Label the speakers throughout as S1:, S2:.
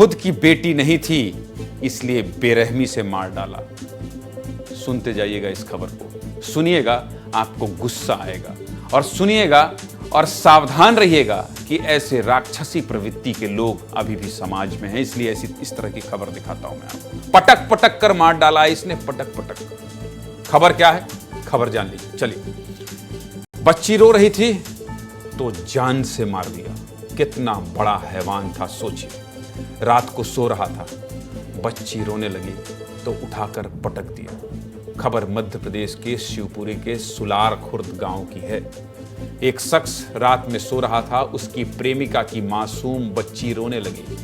S1: खुद की बेटी नहीं थी इसलिए बेरहमी से मार डाला। सुनते जाइएगा इस खबर को, सुनिएगा आपको गुस्सा आएगा, और सुनिएगा और सावधान रहिएगा कि ऐसे राक्षसी प्रवृत्ति के लोग अभी भी समाज में हैं। इसलिए इस तरह की खबर दिखाता हूं मैं आपको। पटक पटक कर मार डाला इसने, पटक पटक कर। खबर क्या है, खबर जान लीजिए। चलिए, बच्ची रो रही थी तो जान से मार दिया। कितना बड़ा हैवान था सोचिए। रात को सो रहा था, बच्ची रोने लगी तो उठाकर पटक दिया। खबर मध्य प्रदेश के शिवपुरी के सुलार खुर्द गांव की है। एक शख्स रात में सो रहा था, उसकी प्रेमिका की मासूम बच्ची रोने लगी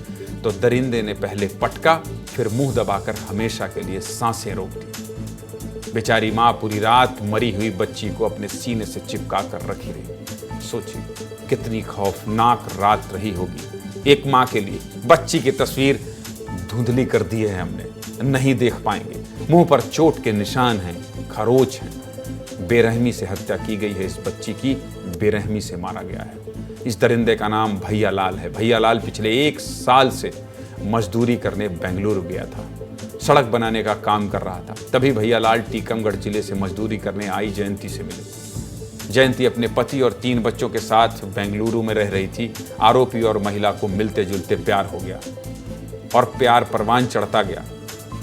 S1: तो दरिंदे ने पहले पटका, फिर मुंह दबाकर हमेशा के लिए सांसें रोक दी। बेचारी मां पूरी रात मरी हुई बच्ची को अपने सीने से चिपका कर रखी रही। सोचिए कितनी खौफनाक रात रही होगी एक मां के लिए। बच्ची की तस्वीर धुंधली कर दी है हमने, नहीं देख पाएंगे। मुंह पर चोट के निशान हैं, खरोच हैं। बेरहमी से हत्या की गई है इस बच्ची की, बेरहमी से मारा गया है। इस दरिंदे का नाम भैया लाल है। भैया लाल पिछले 1 साल से मजदूरी करने बेंगलुरु गया था। सड़क बनाने का काम कर रहा था। तभी भैया लाल टीकमगढ़ जिले से मजदूरी करने आई जयंती से मिले। जयंती अपने पति और 3 बच्चों के साथ बेंगलुरु में रह रही थी। आरोपी और महिला को मिलते जुलते प्यार हो गया और प्यार परवान चढ़ता गया।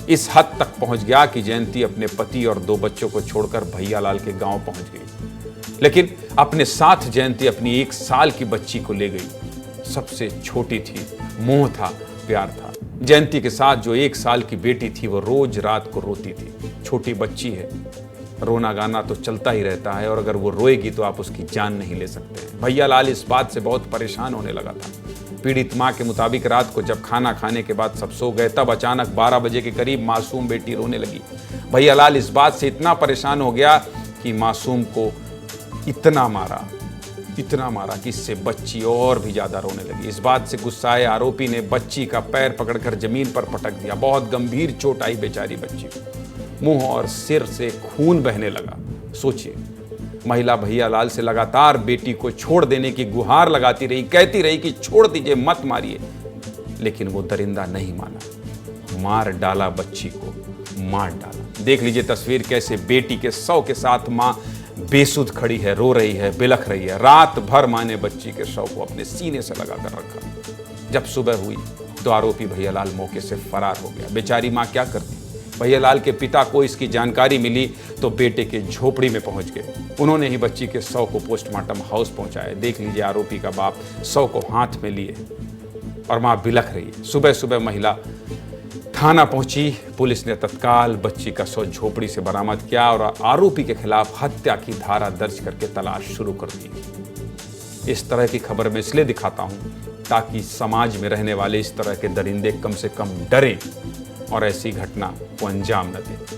S1: इस हद तक पहुंच गया कि जयंती अपने पति और 2 बच्चों को छोड़कर भैया लाल के गांव पहुंच गई। लेकिन अपने साथ जयंती अपनी 1 साल की बच्ची को ले गई। सबसे छोटी थी, मोह था, प्यार था। जयंती के साथ जो 1 साल की बेटी थी वो रोज रात को रोती थी। छोटी बच्ची है, रोना गाना तो चलता ही रहता है, और अगर वो रोएगी तो आप उसकी जान नहीं ले सकते। भैया लाल इस बात से बहुत परेशान होने लगा था। पीड़ित मां के मुताबिक रात को जब खाना खाने के बाद सब सो गए, तब अचानक 12 बजे के करीब मासूम बेटी रोने लगी। भैया लाल इस बात से इतना परेशान हो गया कि मासूम को इतना मारा कि इससे बच्ची और भी ज्यादा रोने लगी। इस बात से गुस्साए आरोपी ने बच्ची का पैर पकड़कर जमीन पर पटक दिया। बहुत गंभीर चोट आई बेचारी बच्ची को। मुंह और सिर से खून बहने लगा। सोचिए, महिला भैया लाल से लगातार बेटी को छोड़ देने की गुहार लगाती रही, कहती रही कि छोड़ दीजिए, मत मारिए, लेकिन वो दरिंदा नहीं माना। मार डाला बच्ची को, मार डाला। देख लीजिए तस्वीर, कैसे बेटी के शव के साथ मां बेसुध खड़ी है, रो रही है, बिलख रही है। रात भर मां ने बच्ची के शव को अपने सीने से लगाकर रखा। जब सुबह हुई तो आरोपी भैया लाल मौके से फरार हो गया। बेचारी मां क्या करती। भैया लाल के पिता को इसकी जानकारी मिली तो बेटे के झोपड़ी में पहुंच गए। उन्होंने ही बच्ची के शव को पोस्टमार्टम हाउस पहुंचाया। देख लीजिए आरोपी का बाप शव को हाथ में लिए और मां बिलख रही है। सुबह सुबह महिला थाना पहुंची। पुलिस ने तत्काल बच्ची का शव झोपड़ी से बरामद किया और आरोपी के खिलाफ हत्या की धारा दर्ज करके तलाश शुरू कर दी। इस तरह की खबर मैं इसलिए दिखाता हूं ताकि समाज में रहने वाले इस तरह के दरिंदे कम से कम डरें और ऐसी घटना को अंजाम न दें।